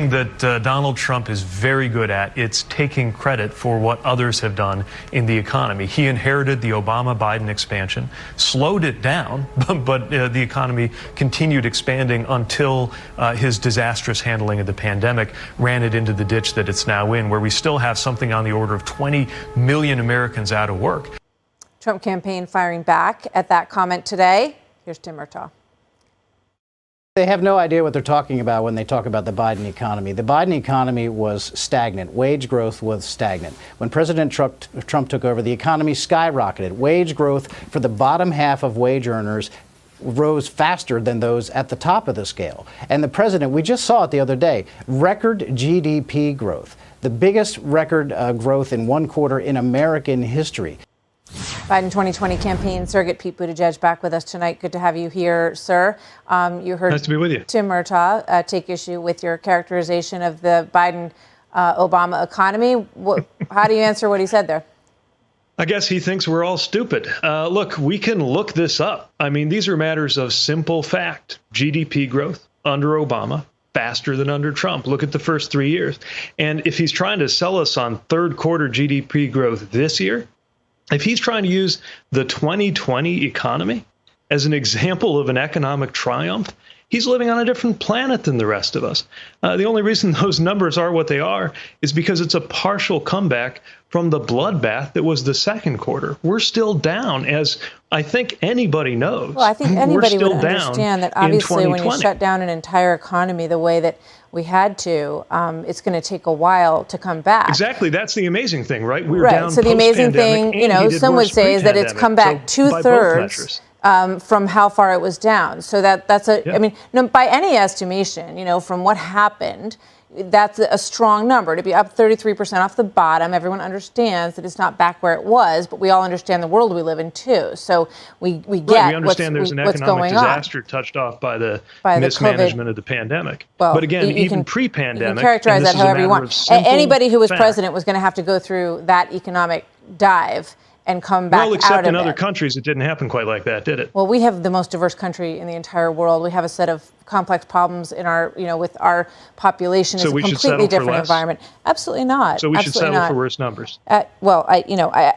That Donald Trump is very good at. It's taking credit for what others have done in the economy. He inherited the Obama-Biden expansion, slowed it down, but the economy continued expanding until his disastrous handling of the pandemic ran it into the ditch that it's now in, where we still have something on the order of 20 million Americans out of work. Trump campaign firing back at that comment today. Here's Tim Murtaugh. They have no idea what they're talking about when they talk about the Biden economy. The Biden economy was stagnant. Wage growth was stagnant. When President Trump took over, the economy skyrocketed. Wage growth for the bottom half of wage earners rose faster than those at the top of the scale. And the president, we just saw it the other day, record GDP growth, the biggest record growth in one quarter in American history. Biden 2020 campaign surrogate Pete Buttigieg back with us tonight. Good to have you here, sir. You heard nice to be with you. Tim Murtaugh take issue with your characterization of the Biden-Obama economy. How do you answer what he said there? I guess he thinks we're all stupid. Look, we can look this up. I mean, these are matters of simple fact. GDP growth under Obama, faster than under Trump. Look at the first 3 years. And if he's trying to sell us on third quarter GDP growth this year, if he's trying to use the 2020 economy as an example of an economic triumph, he's living on a different planet than the rest of us. The only reason those numbers are what they are is because it's a partial comeback from the bloodbath that was the second quarter. We're still down, as I think anybody knows. Well, I think anybody would understand that obviously when you shut down an entire economy the way that we had to, it's going to take a while to come back. Exactly. That's the amazing thing, right? We were right. down So the amazing thing, some would say is that it's come back two-thirds from how far it was down. So that's I mean, no, by any estimation, from what happened, that's a strong number. To be up 33% off the bottom, everyone understands that it's not back where it was, but we all understand the world we live in too. So we get we understand there's an economic disaster touched off by the mismanagement of the pandemic. Well, but again, even pre-pandemic, you can characterize that however you want. Anybody who was president was going to have to go through that economic dive and come back out of it. Well, except in other countries, it didn't happen quite like that, did it? Well, we have the most diverse country in the entire world. We have a set of complex problems in our, with our population. It's a completely different environment. Absolutely not. So we should settle for worse numbers. Well,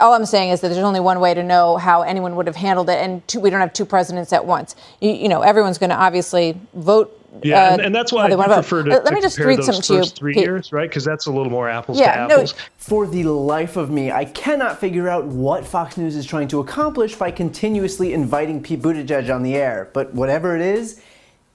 all I'm saying is that there's only one way to know how anyone would have handled it, and we don't have two presidents at once. Everyone's going to obviously vote. Yeah, and that's why I prefer to Let me just read something to you, first 3 years, right? Because that's a little more apples to apples. For the life of me, I cannot figure out what Fox News is trying to accomplish by continuously inviting Pete Buttigieg on the air. But whatever it is,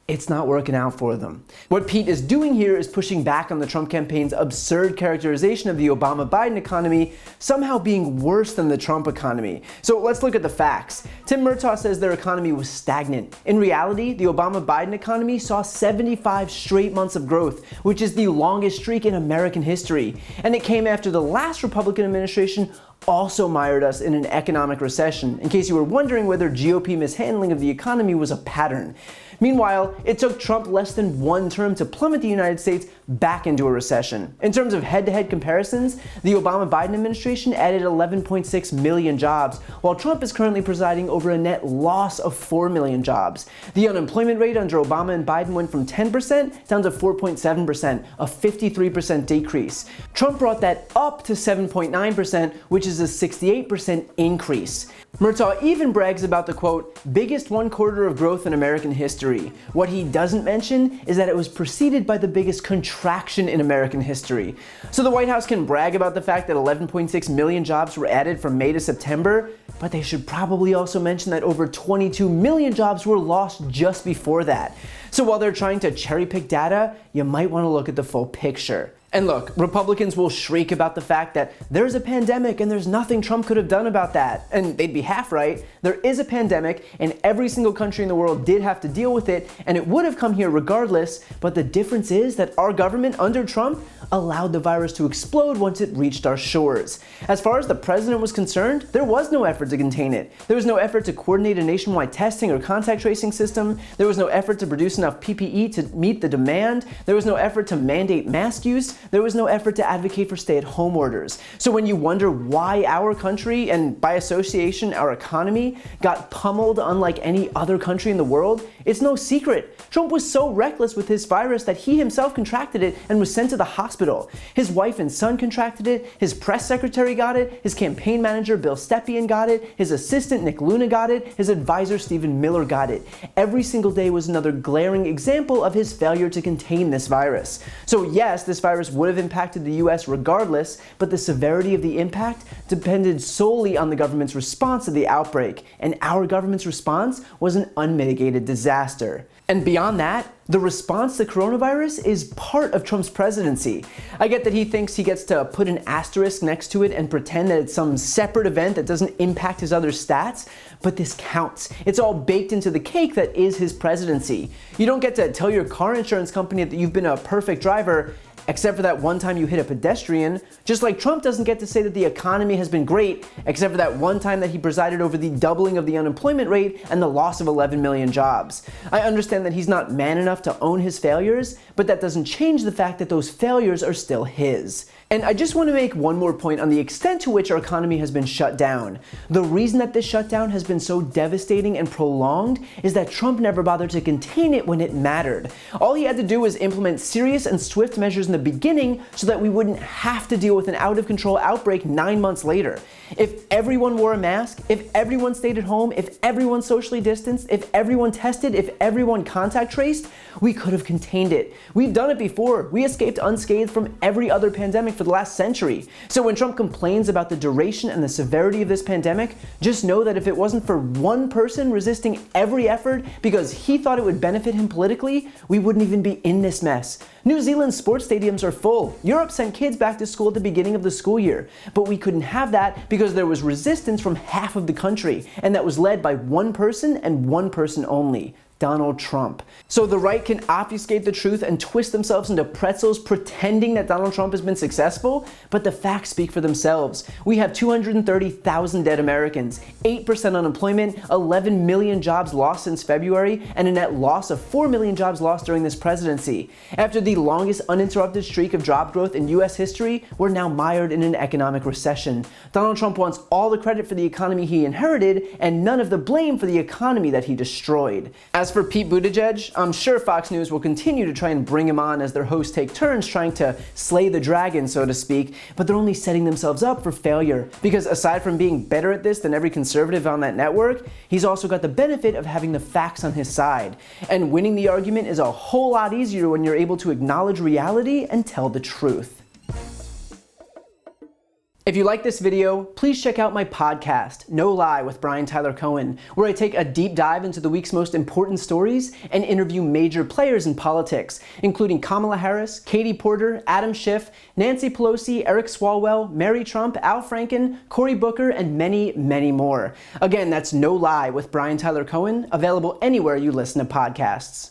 it's not working out for them. What Pete is doing here is pushing back on the Trump campaign's absurd characterization of the Obama-Biden economy somehow being worse than the Trump economy. So let's look at the facts. Tim Murtaugh says their economy was stagnant. In reality, the Obama-Biden economy saw 75 straight months of growth, which is the longest streak in American history. And it came after the last Republican administration also mired us in an economic recession, in case you were wondering whether GOP mishandling of the economy was a pattern. Meanwhile, it took Trump less than one term to plummet the United States back into a recession. In terms of head-to-head comparisons, the Obama-Biden administration added 11.6 million jobs, while Trump is currently presiding over a net loss of 4 million jobs. The unemployment rate under Obama and Biden went from 10% down to 4.7%, a 53% decrease. Trump brought that up to 7.9%, which is a 68% increase. Murtaugh even brags about the, quote, biggest one quarter of growth in American history. What he doesn't mention is that it was preceded by the biggest contraction in American history. So the White House can brag about the fact that 11.6 million jobs were added from May to September, but they should probably also mention that over 22 million jobs were lost just before that. So while they're trying to cherry pick data, you might want to look at the full picture. And look, Republicans will shriek about the fact that there's a pandemic and there's nothing Trump could have done about that. And they'd be half right. There is a pandemic and every single country in the world did have to deal with it, and it would have come here regardless. But the difference is that our government under Trump allowed the virus to explode once it reached our shores. As far as the president was concerned, there was no effort to contain it. There was no effort to coordinate a nationwide testing or contact tracing system. There was no effort to produce enough PPE to meet the demand. There was no effort to mandate mask use. There was no effort to advocate for stay-at-home orders. So when you wonder why our country, and by association our economy, got pummeled unlike any other country in the world, it's no secret. Trump was so reckless with his virus that he himself contracted it and was sent to the hospital. His wife and son contracted it, his press secretary got it, his campaign manager Bill Stepien got it, his assistant Nick Luna got it, his advisor Stephen Miller got it. Every single day was another glaring example of his failure to contain this virus. So yes, this virus would have impacted the US regardless, but the severity of the impact depended solely on the government's response to the outbreak, and our government's response was an unmitigated disaster. And beyond that, the response to coronavirus is part of Trump's presidency. I get that he thinks he gets to put an asterisk next to it and pretend that it's some separate event that doesn't impact his other stats, but this counts. It's all baked into the cake that is his presidency. You don't get to tell your car insurance company that you've been a perfect driver, except for that one time you hit a pedestrian, just like Trump doesn't get to say that the economy has been great, except for that one time that he presided over the doubling of the unemployment rate and the loss of 11 million jobs. I understand that he's not man enough to own his failures, but that doesn't change the fact that those failures are still his. And I just want to make one more point on the extent to which our economy has been shut down. The reason that this shutdown has been so devastating and prolonged is that Trump never bothered to contain it when it mattered. All he had to do was implement serious and swift measures in the beginning so that we wouldn't have to deal with an out-of-control outbreak 9 months later. If everyone wore a mask, if everyone stayed at home, if everyone socially distanced, if everyone tested, if everyone contact traced, we could have contained it. We've done it before. We escaped unscathed from every other pandemic for the last century. So when Trump complains about the duration and the severity of this pandemic, just know that if it wasn't for one person resisting every effort because he thought it would benefit him politically, we wouldn't even be in this mess. New Zealand's sports stadiums are full. Europe sent kids back to school at the beginning of the school year. But we couldn't have that because there was resistance from half of the country, and that was led by one person and one person only: Donald Trump. So the right can obfuscate the truth and twist themselves into pretzels pretending that Donald Trump has been successful, but the facts speak for themselves. We have 230,000 dead Americans, 8% unemployment, 11 million jobs lost since February, and a net loss of 4 million jobs lost during this presidency. After the longest uninterrupted streak of job growth in US history, we're now mired in an economic recession. Donald Trump wants all the credit for the economy he inherited and none of the blame for the economy that he destroyed. As for Pete Buttigieg, I'm sure Fox News will continue to try and bring him on as their hosts take turns trying to slay the dragon, so to speak, but they're only setting themselves up for failure. Because aside from being better at this than every conservative on that network, he's also got the benefit of having the facts on his side. And winning the argument is a whole lot easier when you're able to acknowledge reality and tell the truth. If you like this video, please check out my podcast, No Lie with Brian Tyler Cohen, where I take a deep dive into the week's most important stories and interview major players in politics, including Kamala Harris, Katie Porter, Adam Schiff, Nancy Pelosi, Eric Swalwell, Mary Trump, Al Franken, Cory Booker, and many, many more. Again, that's No Lie with Brian Tyler Cohen, available anywhere you listen to podcasts.